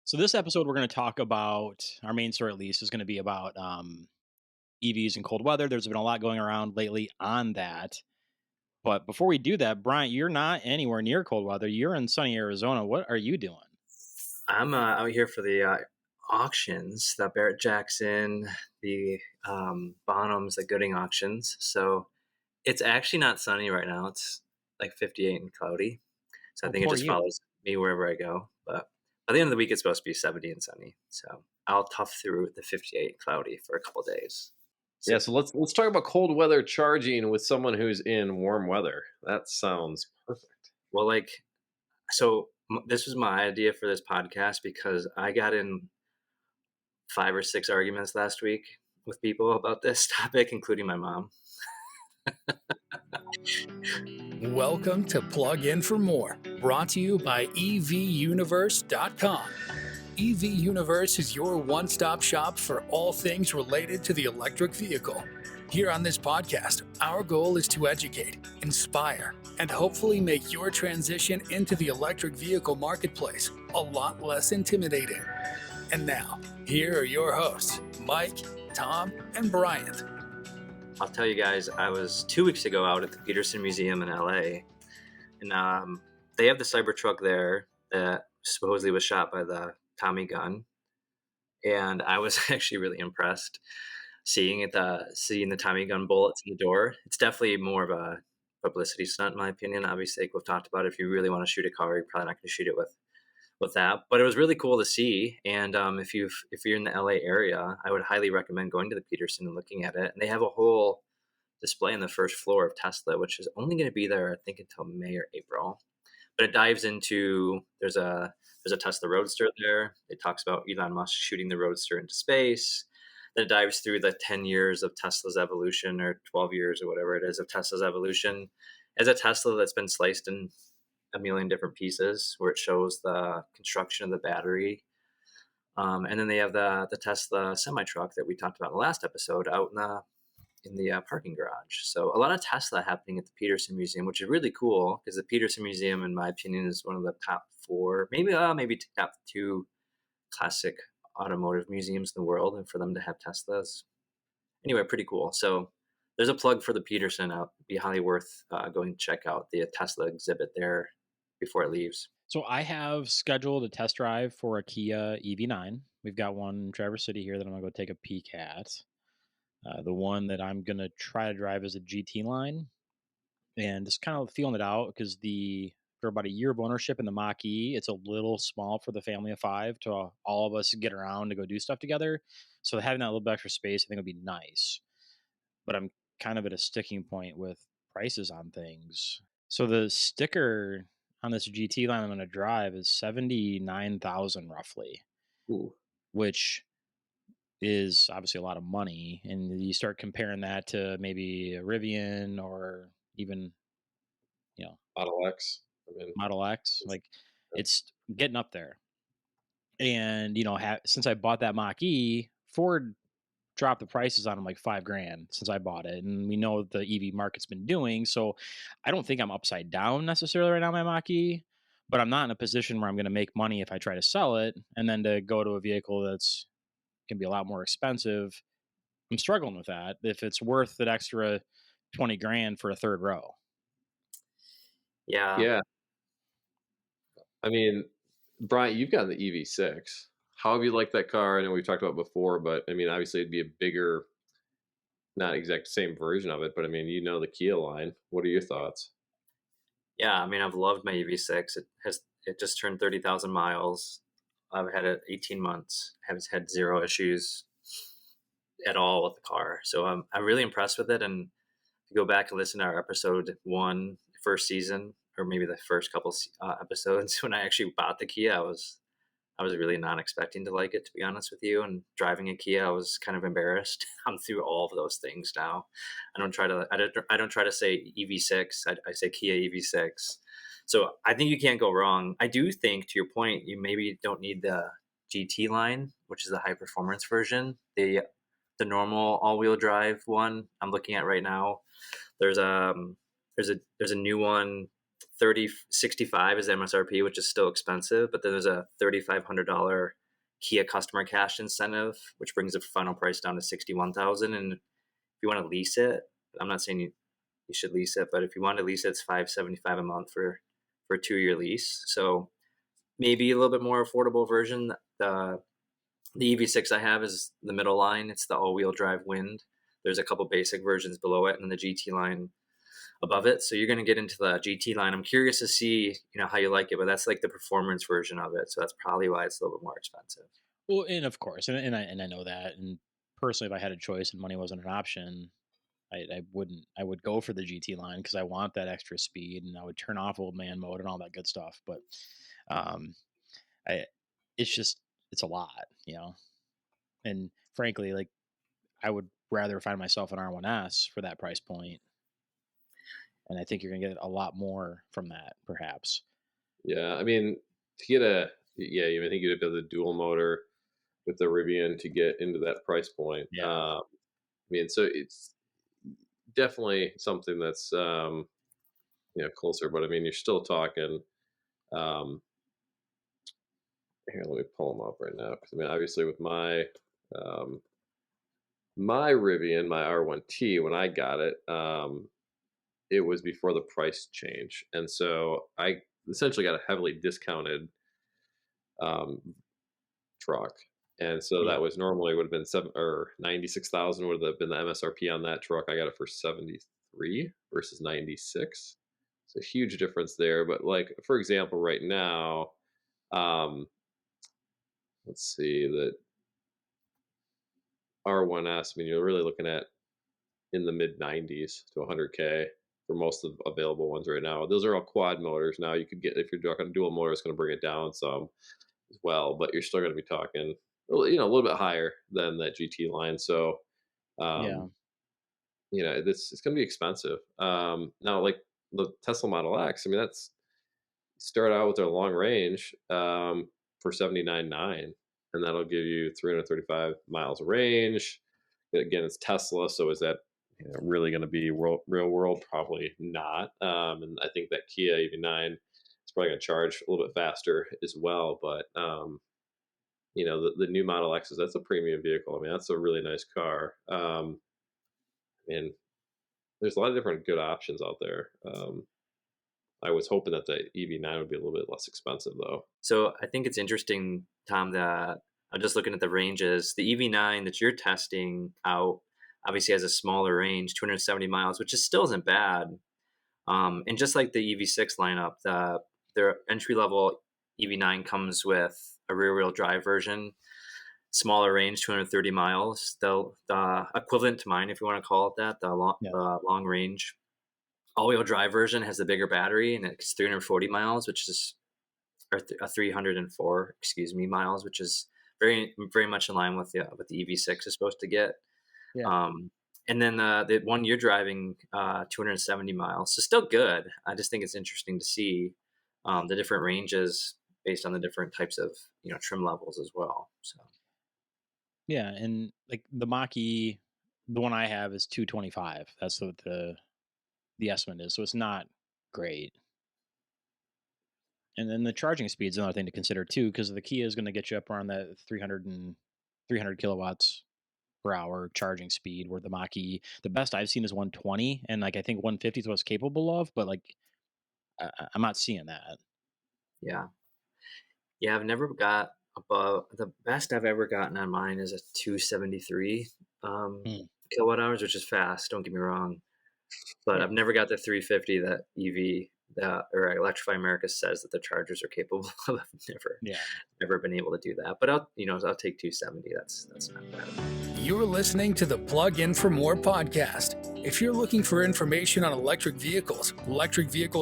So this episode, we're going to talk about our main story. At least is going to be about EVs and cold weather. There's been a lot going around lately on that. But before we do that, Bryant, you're not anywhere near cold weather. You're in sunny Arizona. What are you doing? I'm out here for the auctions, the Barrett Jackson, the Bonhams, the Gooding auctions. So it's actually not sunny right now. It's like 58 and cloudy. So I Oh, think it poor just you. follows me wherever I go. But by the end of the week, it's supposed to be 70 and sunny. So I'll tough through the 58 and cloudy for a couple days. Yeah, So, so let's talk about cold weather charging with someone who's in warm weather. That sounds perfect. well, this was my idea for this podcast because I got in 5 or 6 arguments last week with people about this topic, including my mom. Welcome to Plug In for More, brought to you by EVUniverse.com. EV Universe is your one-stop shop for all things related to the electric vehicle. Here on this podcast, our goal is to educate, inspire, and hopefully make your transition into the electric vehicle marketplace a lot less intimidating. And now, here are your hosts, Mike, Tom, and Bryant. I'll tell you guys, I was 2 weeks ago out at the Peterson Museum in LA, and they have the Cybertruck there that supposedly was shot by the Tommy gun, and I was actually really impressed seeing the Tommy gun bullets in the door. It's definitely more of a publicity stunt, in my opinion. Obviously, like we've talked about, if you really want to shoot a car, you're probably not going to shoot it with that. But it was really cool to see. And if you're in the LA area, I would highly recommend going to the Peterson and looking at it. And they have a whole display on the first floor of Tesla, which is only going to be there, I think, until May or April. But it dives into there's a Tesla Roadster there. It talks about Elon Musk shooting the Roadster into space. Then it dives through the 10 years of Tesla's evolution, or 12 years or whatever it is of Tesla's evolution, as a Tesla that's been sliced in a million different pieces, where it shows the construction of the battery. And then they have the Tesla semi truck that we talked about in the last episode out in the parking garage. So a lot of Tesla happening at the Peterson Museum, which is really cool because the Peterson Museum, in my opinion, is one of the top 4, maybe top 2 classic automotive museums in the world, and for them to have Teslas, anyway, pretty cool. So there's a plug for the Peterson out. It'd be highly worth going to check out the Tesla exhibit there before it leaves. So I have scheduled a test drive for a Kia EV9. We've got one in Traverse City here that I'm going to go take a peek at. The one that I'm going to try to drive is a GT line, and just kind of feeling it out because for about a year of ownership in the Mach-E, it's a little small for the family of 5 to all of us get around to go do stuff together. So having that little bit extra space, I think would be nice. But I'm kind of at a sticking point with prices on things. So the sticker on this GT line I'm going to drive is 79,000 roughly, Ooh. which is obviously a lot of money. And you start comparing that to maybe a Rivian or even, Model X. Model X, like it's getting up there. And, since I bought that Mach-E, Ford dropped the prices on them like $5,000 since I bought it. And we know what the EV market's been doing. So I don't think I'm upside down necessarily right now, my Mach-E, but I'm not in a position where I'm going to make money if I try to sell it. And then to go to a vehicle that's can be a lot more expensive, I'm struggling with that. If it's worth that extra $20,000 for a third row. Yeah. Yeah. I mean, Bryant, you've got the EV6. How have you liked that car? I know we've talked about it before, but I mean, obviously it'd be a bigger, not exact same version of it, but I mean, the Kia line. What are your thoughts? Yeah, I mean, I've loved my EV6. It just turned 30,000 miles. I've had it 18 months. Have had zero issues at all with the car. So I'm really impressed with it. And if you go back and listen to our episode 1, first season, or maybe the first couple episodes, when I actually bought the Kia, I was really not expecting to like it, to be honest with you. And driving a Kia, I was kind of embarrassed. I'm through all of those things now. I don't try to say EV6. I say Kia EV6. So I think you can't go wrong. I do think, to your point, you maybe don't need the GT line, which is the high performance version. The normal all wheel drive one I'm looking at right now. There's a new one $65 is MSRP, which is still expensive, but then there's a $3,500 Kia customer cash incentive, which brings the final price down to $61,000. And if you want to lease it, I'm not saying you should lease it, but if you want to lease it, it's $575 a month for a 2-year lease. So maybe a little bit more affordable version. The EV6 I have is the middle line. It's the all-wheel drive Wind. There's a couple basic versions below it, and then the GT line above it. So you're going to get into the GT line. I'm curious to see, how you like it, but that's like the performance version of it. So that's probably why it's a little bit more expensive. Well, and of course, and I know that. And personally, if I had a choice and money wasn't an option, I wouldn't. I would go for the GT line because I want that extra speed, and I would turn off old man mode and all that good stuff. But I it's a lot, And frankly, like I would rather find myself an R1S for that price point, and I think you're gonna get a lot more from that, perhaps. Yeah, I mean, to get I think you'd have the dual motor with the Rivian to get into that price point. Yeah. I mean, so it's definitely something that's closer, but I mean, you're still talking. Here, let me pull them up right now because I mean, obviously, with my my Rivian, my R1T, when I got it, it was before the price change, and so I essentially got a heavily discounted truck, and so that was normally would have been 96,000 would have been the MSRP on that truck. I got it for 73 versus 96. It's a huge difference there. But like for example, right now, let's see that R1S. I mean, you're really looking at in the mid 90s to 100K for most of the available ones right now. Those are all quad motors. Now you could get, if you're talking dual motor, it's going to bring it down some as well, but you're still going to be talking, a little bit higher than that GT line. So, it's going to be expensive. Now, like the Tesla Model X, I mean, that's start out with their long range for 79.9, and that'll give you 335 miles of range. Again, it's Tesla, so is that really going to be real world? Probably not. And I think that Kia EV9 is probably going to charge a little bit faster as well. But the new Model X's, that's a premium vehicle. I mean, that's a really nice car. And there's a lot of different good options out there. I was hoping that the EV9 would be a little bit less expensive, though. So I think it's interesting, Tom, that I'm just looking at the ranges. The EV9 that you're testing out obviously has a smaller range, 270 miles, which still isn't bad. And just like the EV6 lineup, their entry-level EV9 comes with a rear-wheel drive version, smaller range, 230 miles. The equivalent to mine, if you want to call it that, the long range. All-wheel drive version has the bigger battery, and it's 340 miles, which is or 304, miles, which is very, very much in line with the EV6 is supposed to get. Yeah. And then the one you're driving, 270 miles, so still good. I just think it's interesting to see the different ranges based on the different types of trim levels as well. So yeah, and like the Mach-E, the one I have is 225. That's what the estimate is, so it's not great. And then the charging speed is another thing to consider too, because the Kia is going to get you up around that 300 kilowatts per hour charging speed, where the Mach-E, the best I've seen is 120, and like I think 150 is what it's capable of, but like I'm not seeing that. Yeah, I've never got above, the best I've ever gotten on mine is a 273 kilowatt hours, which is fast. Don't get me wrong, but I've never got the 350 that EV or Electrify America says that the chargers are capable of. Never been able to do that, but I'll take 270. That's not bad. You're listening to the Plug In for More podcast. If you're looking for information on electric vehicles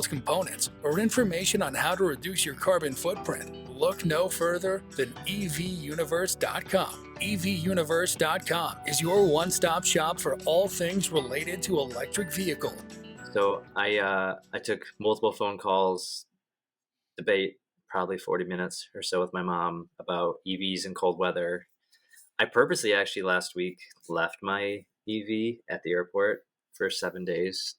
components, or information on how to reduce your carbon footprint, look no further than evuniverse.com. evuniverse.com is your one-stop shop for all things related to electric vehicle. So I took multiple phone calls, debate probably 40 minutes or so with my mom about EVs and cold weather. I purposely actually last week left my EV at the airport for 7 days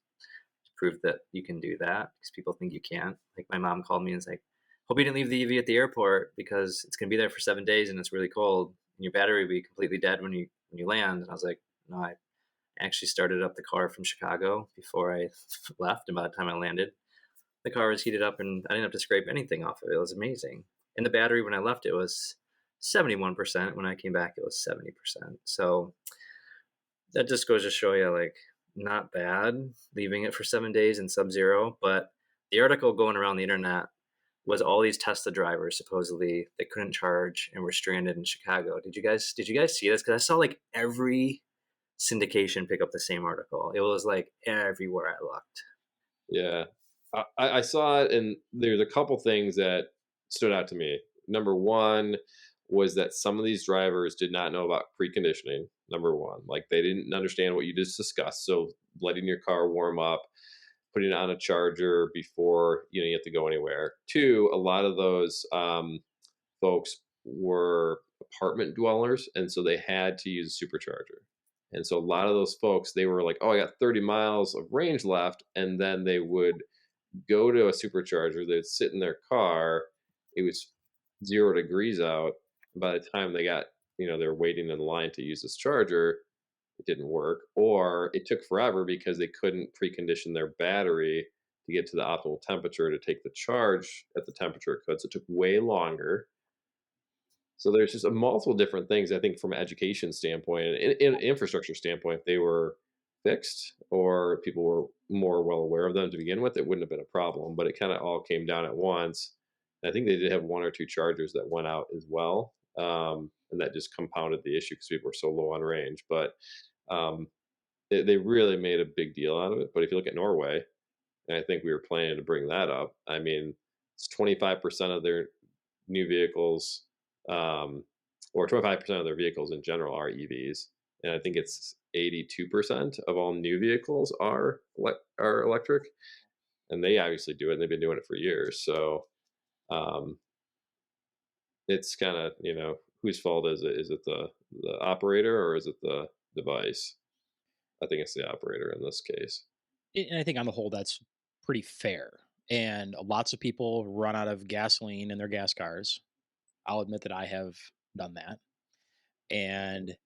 prove that you can do that because people think you can't. Like my mom called me and was like, "Hope you didn't leave the EV at the airport because it's gonna be there for 7 days and it's really cold and your battery will be completely dead when you land." And I was like, "No, I actually started up the car from Chicago before I left, and by the time I landed, the car was heated up and I didn't have to scrape anything off of it. It was amazing. And the battery when I left it was 71%. When I came back, it was 70%. So that just goes to show you, like, not bad leaving it for 7 days in sub-zero. But the article going around the internet was all these Tesla drivers supposedly that couldn't charge and were stranded in Chicago. Did you guys see this? Because I saw like every syndication pick up the same article. It was like everywhere I looked. Yeah, I saw it, and there's a couple things that stood out to me. Number one was that some of these drivers did not know about preconditioning. Number one, like they didn't understand what you just discussed. So letting your car warm up, putting it on a charger before you have to go anywhere. Two, a lot of those folks were apartment dwellers, and so they had to use a supercharger. And so a lot of those folks, they were like, "Oh, I got 30 miles of range left," and then they would go to a supercharger. They'd sit in their car. It was 0 degrees out. By the time they got, they're waiting in line to use this charger, it didn't work, or it took forever because they couldn't precondition their battery to get to the optimal temperature to take the charge at the temperature it could. So it took way longer. So there's just a multiple different things. I think from an education standpoint and in infrastructure standpoint, if they were fixed or people were more well aware of them to begin with, it wouldn't have been a problem. But it kind of all came down at once. And I think they did have one or two chargers that went out as well, and that just compounded the issue because people were so low on range. But um, they really made a big deal out of it. But if you look at Norway, and I think we were planning to bring that up. I mean, it's 25% of their new vehicles, or 25% of their vehicles in general are EVs, and I think it's 82% of all new vehicles are electric, and they obviously do it, and they've been doing it for years. So um, it's kind of whose fault is it? Is it the operator or is it the device? I think it's the operator in this case. And I think on the whole, that's pretty fair. And lots of people run out of gasoline in their gas cars. I'll admit that I have done that. And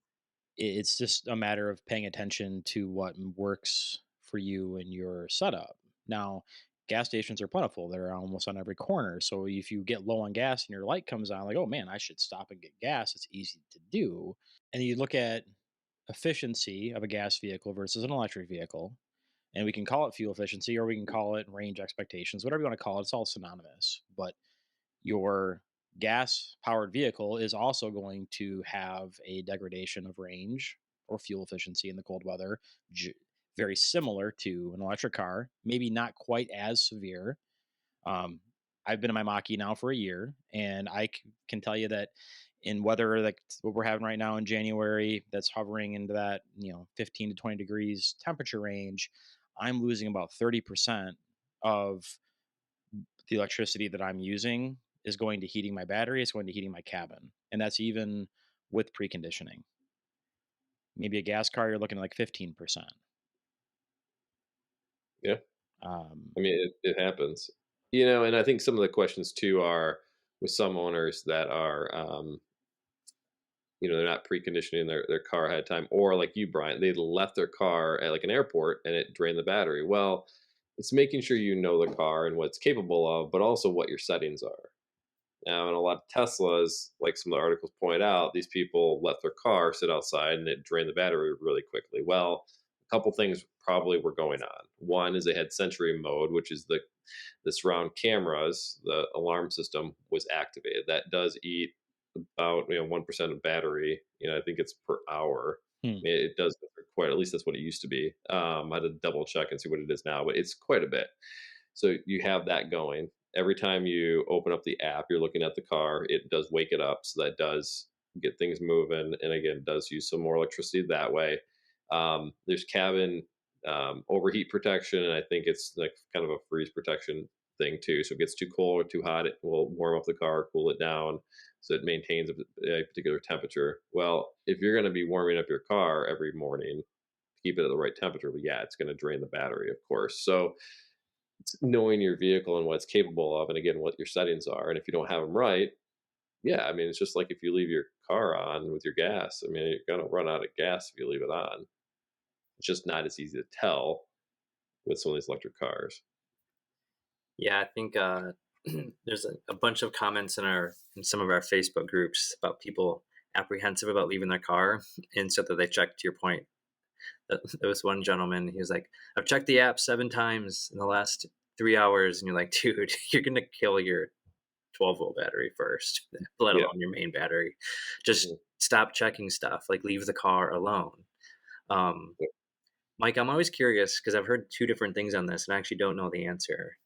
it's just a matter of paying attention to what works for you and your setup. Now, gas stations are plentiful. They're almost on every corner. So if you get low on gas and your light comes on, like, oh man, I should stop and get gas. It's easy to do. And you look at efficiency of a gas vehicle versus an electric vehicle, and we can call it fuel efficiency or we can call it range expectations, whatever you want to call it. It's all synonymous. But your gas powered vehicle is also going to have a degradation of range or fuel efficiency in the cold weather, very similar to an electric car, maybe not quite as severe. um, I've been in my Mach-E now for a year, and I can tell you that in weather like what we're having right now in January, that's hovering into that 15 to 20 degrees temperature range, I'm losing about 30% of the electricity that I'm using is going to heating my battery. It's going to heating my cabin. And that's even with preconditioning. Maybe a gas car, you're looking at like 15%. Yeah. I mean, it happens, and I think some of the questions too are with some owners that are, they're not preconditioning their car ahead of time, or like you, Bryant, they left their car at like an airport and it drained the battery. Well, it's making sure you know the car and what it's capable of, but also what your settings are. Now, in a lot of Teslas, like some of the articles point out, these people let their car sit outside and it drained the battery really quickly. Well, a couple things probably were going on. One is they had Sentry mode, which is the surround cameras. The alarm system was activated. That does eat about 1% of battery. I think it's per hour. It does quite. At least that's what it used to be. I had to double check and see what it is now, but it's quite a bit. So you have that going. Every time you open up the app, you're looking at the car. It does wake it up, so that does get things moving, and again, does use some more electricity that way. There's cabin overheat protection, and I think it's like kind of a freeze protection thing too. So if it gets too cold or too hot, it will warm up the car, cool it down, so it maintains a particular temperature. Well, if you're going to be warming up your car every morning, keep it at the right temperature. But yeah, it's going to drain the battery, of course. So it's knowing your vehicle and what it's capable of, and again, what your settings are. And if you don't have them right, yeah, I mean, it's just like if you leave your car on with your gas. I mean, you're going to run out of gas if you leave it on. It's just not as easy to tell with some of these electric cars. Yeah, I think there's a bunch of comments in some of our Facebook groups about people apprehensive about leaving their car, and so that they checked. To your point, there was one gentleman. He was like, "I've checked the app 7 times in the last 3 hours," and you're like, "Dude, you're gonna kill your 12-volt battery first, let Yeah. alone your main battery. Just Mhm. stop checking stuff. Like, leave the car alone." Um, Yeah. Mike, I'm always curious because I've heard two different things on this, and I actually don't know the answer.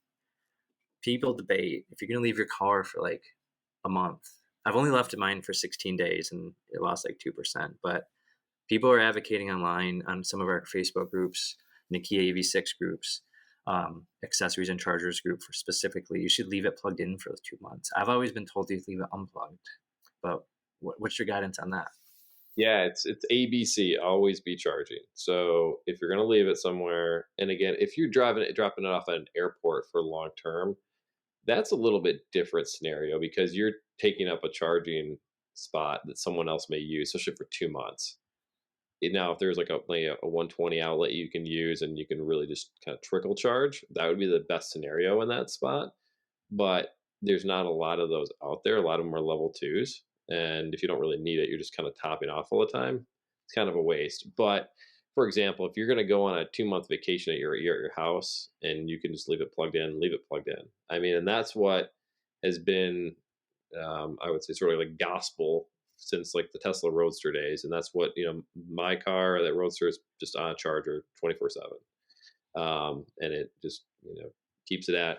People debate if you're going to leave your car for like a month. I've only left mine for 16 days and it lost like 2%. But people are advocating online on some of our Facebook groups, the Kia AV6 groups, accessories and chargers group for specifically, you should leave it plugged in for 2 months. I've always been told to leave it unplugged. But what's your guidance on that? Yeah, it's ABC, always be charging. So if you're gonna leave it somewhere, and again, if you're dropping it off at an airport for long term, that's a little bit different scenario because you're taking up a charging spot that someone else may use, especially for 2 months. Now, if there's like a 120 outlet you can use and you can really just kind of trickle charge, that would be the best scenario in that spot. But there's not a lot of those out there. A lot of them are level twos. And if you don't really need it, you're just kind of topping off all the time. It's kind of a waste. But for example, if you're going to go on a 2 month vacation you're at your house and you can just leave it plugged in, leave it plugged in. I mean, and that's what has been, I would say, sort of like gospel since like the Tesla Roadster days. And that's what, my car, that Roadster is just on a charger 24/7. And it just, keeps it at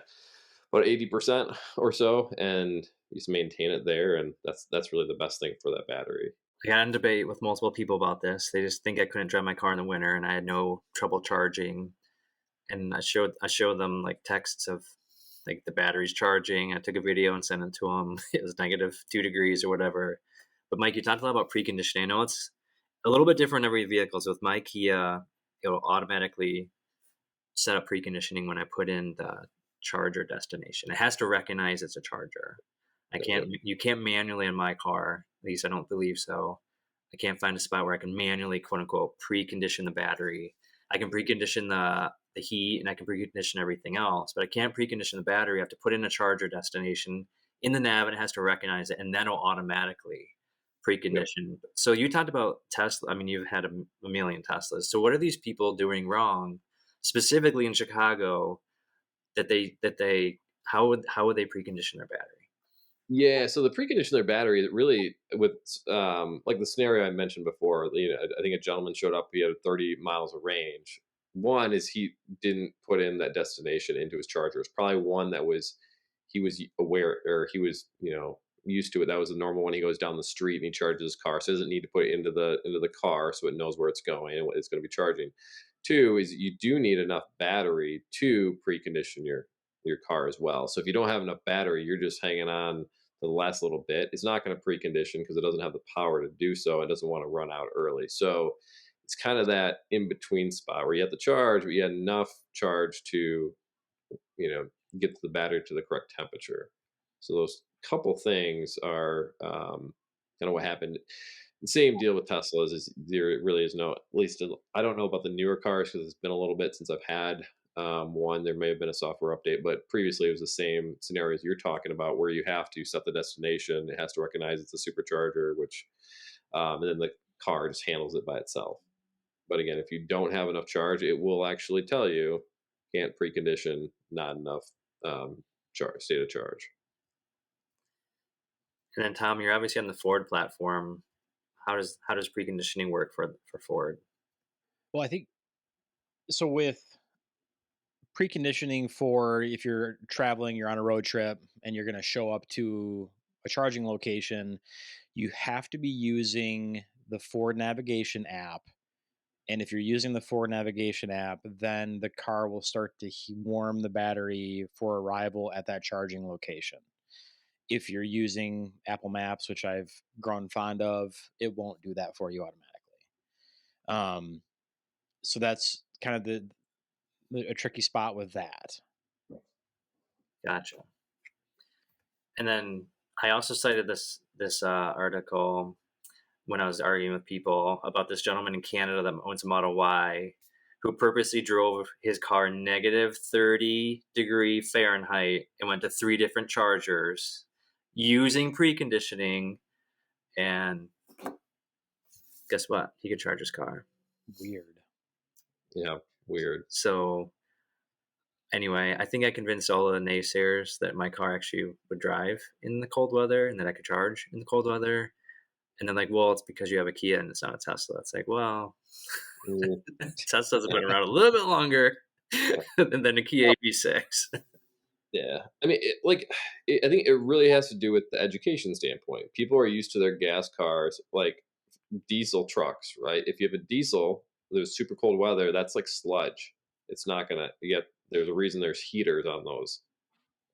about 80% or so, and you just maintain it there, and that's really the best thing for that battery. I got in debate with multiple people about this. They just think I couldn't drive my car in the winter and I had no trouble charging. And I showed them like texts of like the battery's charging. I took a video and sent it to them. It was -2 degrees or whatever. But Mike, you talked a lot about preconditioning. I know it's a little bit different in every vehicle. So with my Kia, it'll automatically set up preconditioning when I put in the charger destination. It has to recognize it's a charger. Okay. You can't manually in my car, at least I don't believe so. I can't find a spot where I can manually, quote unquote, precondition the battery. I can precondition the heat and I can precondition everything else, but I can't precondition the battery. I have to put in a charger destination in the nav and it has to recognize it, and then it'll automatically Yep. precondition. So you talked about Tesla. I mean, you've had a million Teslas. So what are these people doing wrong, specifically in Chicago, that they how would they precondition their battery? Yeah, so the precondition their battery that really with like the scenario I mentioned before, I think a gentleman showed up, he had 30 miles of range. One is he didn't put in that destination into his charger. It's probably one that was he was aware, or he was, used to it. That was the normal one. He goes down the street and he charges his car. So he doesn't need to put it into the car so it knows where it's going and what it's going to be charging. Two is you do need enough battery to precondition your car as well. So if you don't have enough battery, you're just hanging on the last little bit. It's not going to precondition because it doesn't have the power to do so. It doesn't want to run out early. So it's kind of that in between spot where you have to charge, but you had enough charge to, you know, get the battery to the correct temperature. So those couple things are kind of what happened. The same deal with Teslas is there really is no, at least I don't know about the newer cars because it's been a little bit since I've had one. There may have been a software update, but previously it was the same scenarios you're talking about where you have to set the destination. It has to recognize it's a supercharger, which, and then the car just handles it by itself. But again, if you don't have enough charge, it will actually tell you can't precondition, not enough state of charge. And then Tom, you're obviously on the Ford platform. How does preconditioning work for Ford? Well, I think so with preconditioning for if you're traveling, you're on a road trip and you're going to show up to a charging location, you have to be using the Ford navigation app. And if you're using the Ford navigation app, then the car will start to warm the battery for arrival at that charging location. If you're using Apple Maps, which I've grown fond of, it won't do that for you automatically. Um, So that's kind of a tricky spot with that. Gotcha. And then I also cited this article when I was arguing with people about this gentleman in Canada that owns a Model Y, who purposely drove his car -30 degree Fahrenheit and went to 3 different chargers using preconditioning, and guess what? He could charge his car. Weird. Yeah, weird. So anyway, I think I convinced all of the naysayers that my car actually would drive in the cold weather and that I could charge in the cold weather. And then like, well, it's because you have a Kia and it's not a Tesla. It's like, well, Mm. Tesla's been around a little bit longer than the Kia EV6. Yeah, I mean, I think it really has to do with the education standpoint. People are used to their gas cars, like diesel trucks, right? If you have a diesel, there's super cold weather, that's like sludge. It's not gonna get. There's a reason there's heaters on those,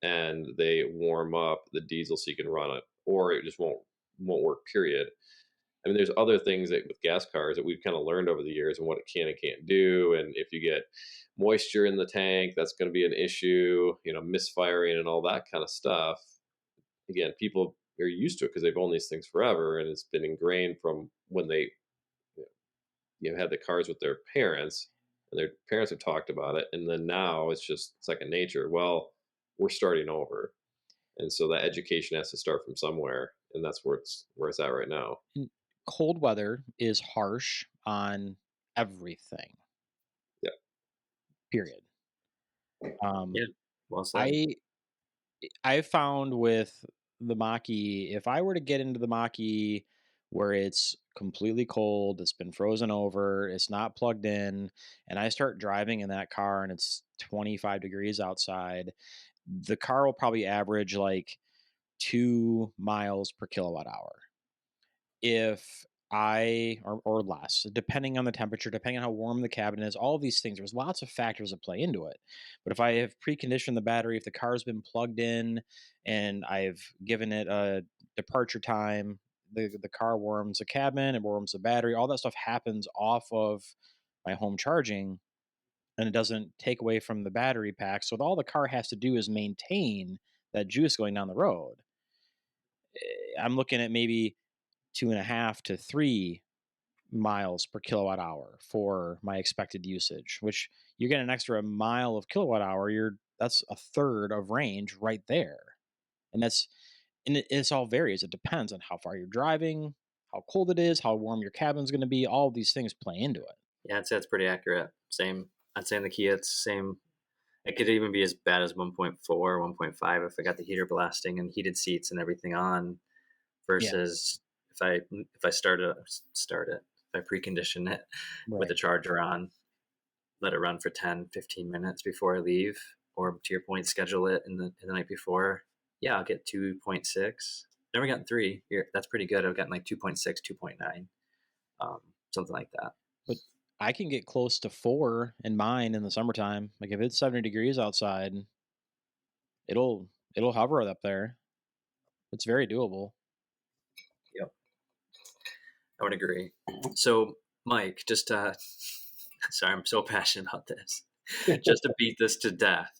and they warm up the diesel so you can run it, or it just won't work. Period. I mean, there's other things that with gas cars that we've kind of learned over the years and what it can and can't do. And if you get moisture in the tank, that's going to be an issue, misfiring and all that kind of stuff. Again, people are used to it because they've owned these things forever and it's been ingrained from when they had the cars with their parents and their parents have talked about it. And then now it's just second nature. Well, we're starting over. And so that education has to start from somewhere. And that's where it's at right now. Cold weather is harsh on everything. Yeah. Period. Yeah, well said. I found with the Mach-E, if I were to get into the Mach-E where it's completely cold, it's been frozen over, it's not plugged in, and I start driving in that car and it's 25 degrees outside, the car will probably average like 2 miles per kilowatt hour. If or less, depending on the temperature, depending on how warm the cabin is, all of these things, there's lots of factors that play into it. But if I have preconditioned the battery, if the car's been plugged in and I've given it a departure time, the car warms the cabin, it warms the battery, all that stuff happens off of my home charging and it doesn't take away from the battery pack. So all the car has to do is maintain that juice going down the road. I'm looking at maybe 2.5 to 3 miles per kilowatt hour for my expected usage, which you get an extra mile of kilowatt hour. That's a third of range right there. And it's all varies. It depends on how far you're driving, how cold it is, how warm your cabin's going to be. All of these things play into it. Yeah, I'd say it's pretty accurate. Same. I'd say in the Kia, it's same. It could even be as bad as 1.4, 1.5 if I got the heater blasting and heated seats and everything on, versus if I start it, if I precondition it with the charger on, let it run for 10, 15 minutes before I leave, or to your point, schedule it in the night before. Yeah, I'll get 2.6. Never gotten 3. Here, that's pretty good. I've gotten like 2.6, 2.9, something like that. But I can get close to 4 in mine in the summertime. Like if it's 70 degrees outside, it'll hover up there. It's very doable. Yep, I would agree. So, Mike, just sorry, I'm so passionate about this. Just to beat this to death,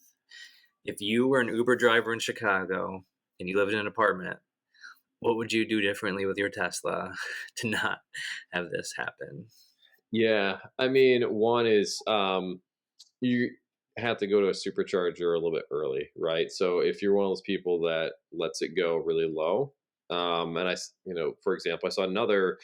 if you were an Uber driver in Chicago and you lived in an apartment, what would you do differently with your Tesla to not have this happen? Yeah, I mean, one is you have to go to a supercharger a little bit early, right? So if you're one of those people that lets it go really low, and for example, I saw another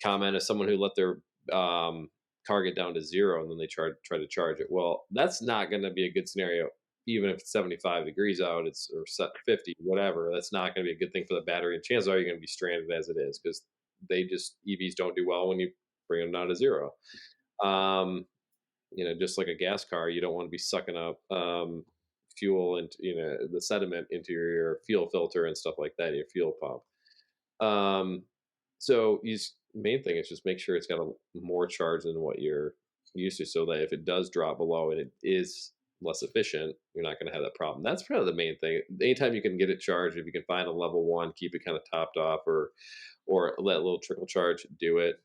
comment of someone who let their car get down to 0 and then they try to charge it. Well, that's not going to be a good scenario. Even if it's 75 degrees out, or 50, whatever, that's not going to be a good thing for the battery. And chances are you're going to be stranded as it is because EVs don't do well when you bring them down to 0. Just like a gas car, you don't want to be sucking up fuel and the sediment into your fuel filter and stuff like that, your fuel pump. So main thing is just make sure it's got more charge than what you're used to, so that if it does drop below and it is less efficient, you're not going to have that problem. That's probably the main thing. Anytime you can get it charged, if you can find a level 1, keep it kind of topped off, or let a little trickle charge, do it.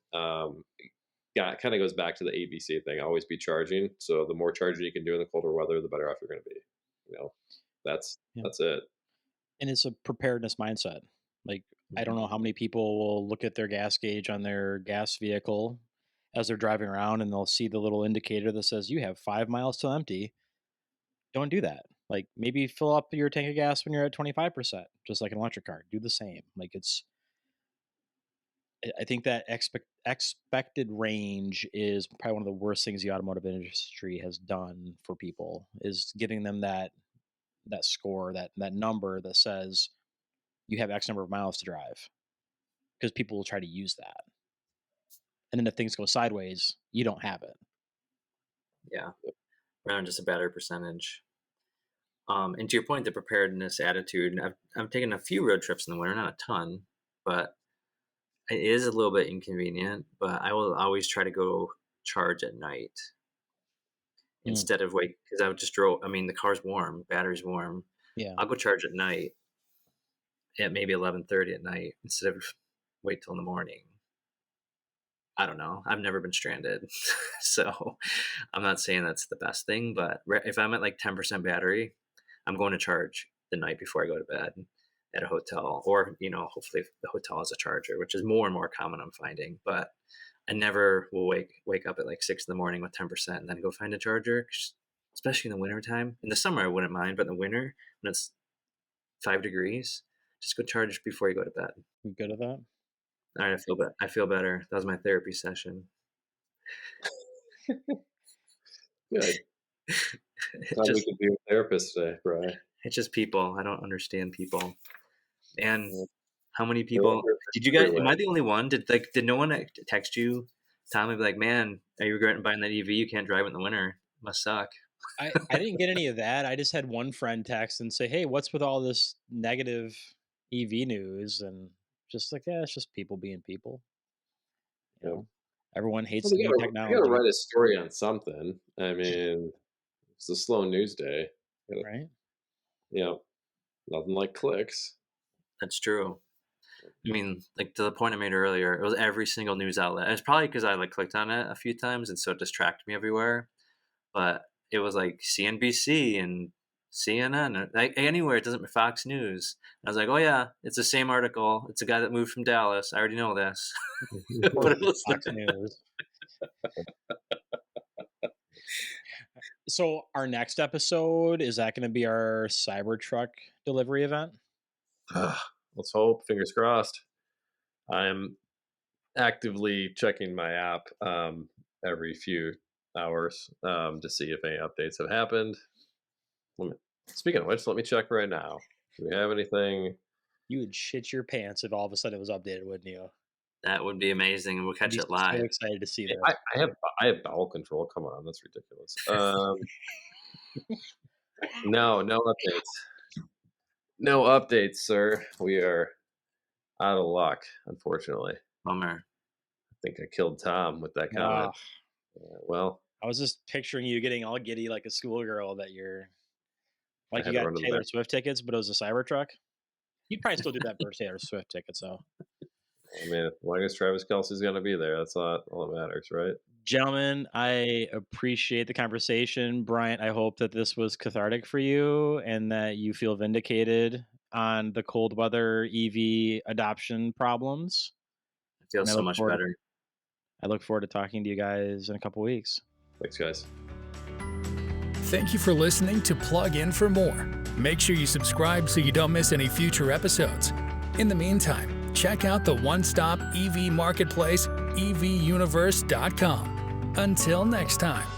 kind of goes back to the ABC thing. Always be charging. So the more charging you can do in the colder weather, the better off you're going to be. You know, that's Yeah. that's it. And it's a preparedness mindset. Like, I don't know how many people will look at their gas gauge on their gas vehicle as they're driving around and they'll see the little indicator that says you have 5 miles till empty. Don't do that. Like, maybe fill up your tank of gas when you're at 25%, just like an electric car. Do the same. Like, I think that expected range is probably one of the worst things the automotive industry has done for people, is giving them that score, that number that says you have X number of miles to drive, because people will try to use that. And then if things go sideways, you don't have it. Yeah, around just a better percentage. And to your point, the preparedness attitude, I've taken a few road trips in the winter, not a ton, but it is a little bit inconvenient. But I will always try to go charge at night instead of wait, because I would just drove. I mean, the car's warm, battery's warm. Yeah. I'll go charge at night at maybe 11:30 at night instead of wait till in the morning. I don't know. I've never been stranded, so I'm not saying that's the best thing. But if I'm at like 10% battery, I'm going to charge the night before I go to bed at a hotel, or hopefully the hotel has a charger, which is more and more common, I'm finding. But I never will wake up at like 6 in the morning with 10% and then go find a charger, especially in the winter time. In the summer, I wouldn't mind, but in the winter, when it's 5 degrees, just go charge before you go to bed. You good at that? All right, I feel better. That was my therapy session. Good. We could be a therapist today, Brian. It's just people. I don't understand people. And how many people did you guys? Am I the only one? Did no one text you, Tom, and be like, "Man, are you regretting buying that EV? You can't drive it in the winter. Must suck." I didn't get any of that. I just had one friend text and say, "Hey, what's with all this negative EV news?" And just like, yeah, it's just people being people. You know, everyone hates the new technology. You got to write a story on something. I mean, it's a slow news day, right? Nothing like clicks. That's true. I mean, like, to the point I made earlier, it was every single news outlet. It's probably because I clicked on it a few times, and so it distracted me everywhere. But it was like CNBC and CNN, like anywhere. It doesn't Fox News. And I was like, oh yeah, it's the same article. It's a guy that moved from Dallas. I already know this. But it was Fox News. So our next episode, is that going to be our Cybertruck delivery event? Let's hope. Fingers crossed. I'm actively checking my app every few hours to see if any updates have happened. Speaking of which, let me check right now. Do we have anything? You would shit your pants if all of a sudden it was updated, wouldn't you? That would be amazing. We'll catch it live. So excited to see that. I have bowel control. Come on, that's ridiculous. No updates. No updates, sir. We are out of luck, unfortunately. Bummer. I think I killed Tom with that comment. Well, I was just picturing you getting all giddy like a schoolgirl that you're like you got Taylor Swift tickets, but it was a Cybertruck. You'd probably still do that for Taylor Swift tickets, though. I mean, as long as Travis Kelce's going to be there, that's all that matters, right? Gentlemen, I appreciate the conversation. Bryant, I hope that this was cathartic for you and that you feel vindicated on the cold weather EV adoption problems. I feel so much better. I look forward to talking to you guys in a couple weeks. Thanks, guys. Thank you for listening to Plug In for More. Make sure you subscribe so you don't miss any future episodes. In the meantime, check out the one-stop EV marketplace, evuniverse.com. Until next time.